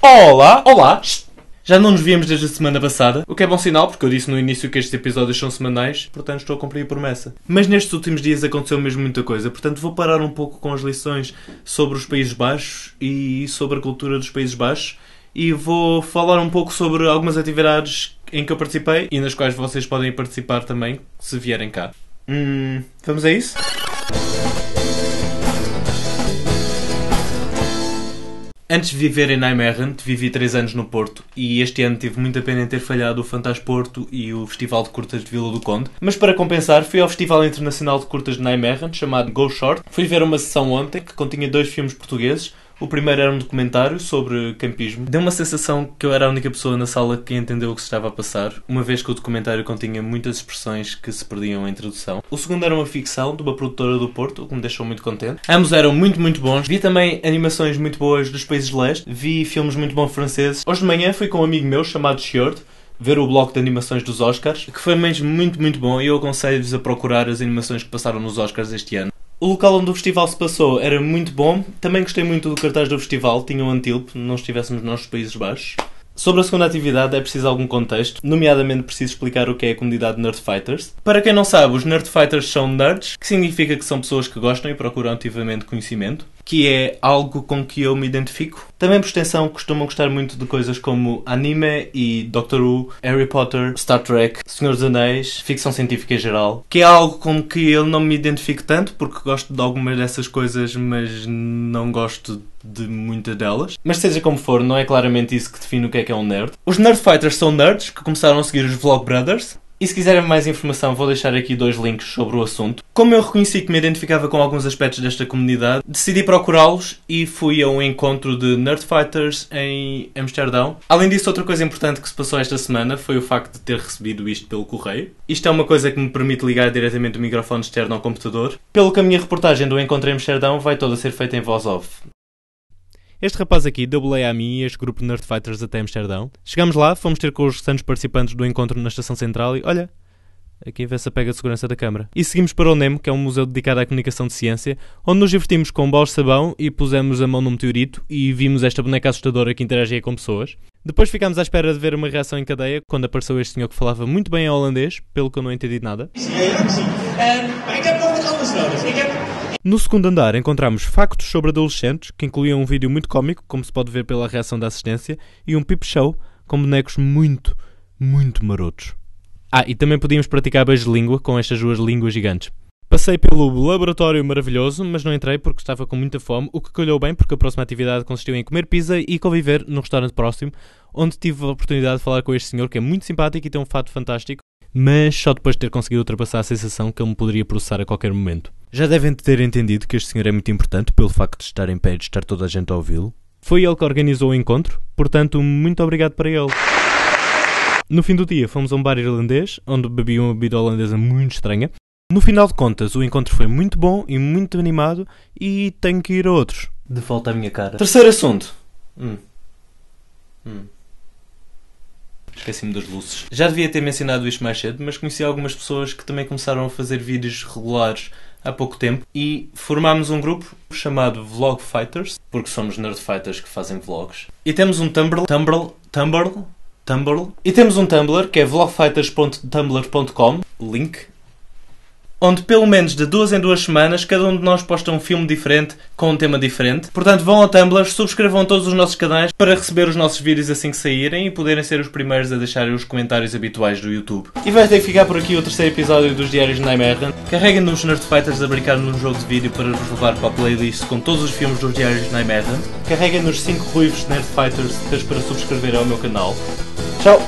Olá! Olá! Já não nos víamos desde a semana passada, o que é bom sinal, porque eu disse no início que estes episódios são semanais, portanto estou a cumprir a promessa. Mas nestes últimos dias aconteceu mesmo muita coisa, portanto vou parar um pouco com as lições sobre os Países Baixos e sobre a cultura dos Países Baixos e vou falar um pouco sobre algumas atividades em que eu participei e nas quais vocês podem participar também, se vierem cá. Vamos a isso? Antes de viver em Nijmegen, vivi 3 anos no Porto e este ano tive muita pena em ter falhado o Fantasporto e o Festival de Curtas de Vila do Conde. Mas para compensar, fui ao Festival Internacional de Curtas de Nijmegen, chamado Go Short. Fui ver uma sessão ontem que continha 2 filmes portugueses. O primeiro era um documentário sobre campismo. Deu uma sensação que eu era a única pessoa na sala que entendeu o que se estava a passar, uma vez que o documentário continha muitas expressões que se perdiam em tradução. O segundo era uma ficção de uma produtora do Porto, o que me deixou muito contente. Ambos eram muito bons. Vi também animações muito boas dos países de leste. Vi filmes muito bons franceses. Hoje de manhã fui com um amigo meu chamado Shiord ver o bloco de animações dos Oscars, que foi mesmo muito bom e eu aconselho-vos a procurar as animações que passaram nos Oscars este ano. O local onde o festival se passou era muito bom. Também gostei muito do cartaz do festival. Tinha um Antílope, não estivéssemos nós nos Países Baixos. Sobre a segunda atividade é preciso algum contexto, nomeadamente preciso explicar o que é a comunidade Nerdfighters. Para quem não sabe, os Nerdfighters são nerds, que significa que são pessoas que gostam e procuram ativamente conhecimento, que é algo com que eu me identifico. Também, por extensão, costumam gostar muito de coisas como anime e Doctor Who, Harry Potter, Star Trek, Senhor dos Anéis, ficção científica em geral, que é algo com que eu não me identifico tanto, porque gosto de algumas dessas coisas, mas não gosto de muitas delas. Mas seja como for, não é claramente isso que define o que é um nerd. Os Nerdfighters são nerds que começaram a seguir os Vlogbrothers. E se quiserem mais informação, vou deixar aqui 2 links sobre o assunto. Como eu reconheci que me identificava com alguns aspectos desta comunidade, decidi procurá-los e fui a um encontro de Nerdfighters em Amsterdão. Além disso, outra coisa importante que se passou esta semana foi o facto de ter recebido isto pelo correio. Isto é uma coisa que me permite ligar diretamente o microfone externo ao computador. Pelo que a minha reportagem do encontro em Amsterdão vai toda ser feita em voz off. Este rapaz aqui deu boleia a mim e este grupo de Nerdfighters até Amsterdão. Chegámos lá, fomos ter com os restantes participantes do encontro na estação central e, olha, aqui vê-se a pega de segurança da câmara. E seguimos para o NEM, que é um museu dedicado à comunicação de ciência, onde nos divertimos com bolas de sabão e pusemos a mão no meteorito e vimos esta boneca assustadora que interagia com pessoas. Depois ficámos à espera de ver uma reação em cadeia quando apareceu este senhor que falava muito bem em holandês, pelo que eu não entendi nada. No segundo andar encontramos factos sobre adolescentes, que incluíam um vídeo muito cómico, como se pode ver pela reação da assistência, e um peep show com bonecos muito marotos. E também podíamos praticar beijo de língua com estas 2 línguas gigantes. Passei pelo laboratório maravilhoso, mas não entrei porque estava com muita fome, o que calhou bem porque a próxima atividade consistiu em comer pizza e conviver no restaurante próximo, onde tive a oportunidade de falar com este senhor que é muito simpático e tem um fato fantástico, mas só depois de ter conseguido ultrapassar a sensação que ele me poderia processar a qualquer momento. Já devem ter entendido que este senhor é muito importante pelo facto de estar em pé e de estar toda a gente a ouvi-lo. Foi ele que organizou o encontro, portanto, muito obrigado para ele. No fim do dia, fomos a um bar irlandês, onde bebi uma bebida holandesa muito estranha. No final de contas, o encontro foi muito bom e muito animado e tenho que ir a outros. De volta à minha cara. Terceiro assunto. Esqueci-me das luzes. Já devia ter mencionado isto mais cedo, mas conheci algumas pessoas que também começaram a fazer vídeos regulares há pouco tempo e formámos um grupo chamado Vlogfighters, porque somos Nerdfighters que fazem vlogs. E temos um Tumblr, e temos um Tumblr que é vlogfighters.tumblr.com, link, onde pelo menos de 2 em 2 semanas cada um de nós posta um filme diferente com um tema diferente. Portanto, vão ao Tumblr, subscrevam todos os nossos canais para receber os nossos vídeos assim que saírem e poderem ser os primeiros a deixarem os comentários habituais do YouTube. E vai ter que ficar por aqui o 3º episódio dos Diários de Nijmegen. Carreguem nos Nerdfighters a brincar num jogo de vídeo para vos levar para a playlist com todos os filmes dos Diários de Nijmegen. Carreguem nos 5 ruivos Nerdfighters para subscrever ao meu canal. Tchau!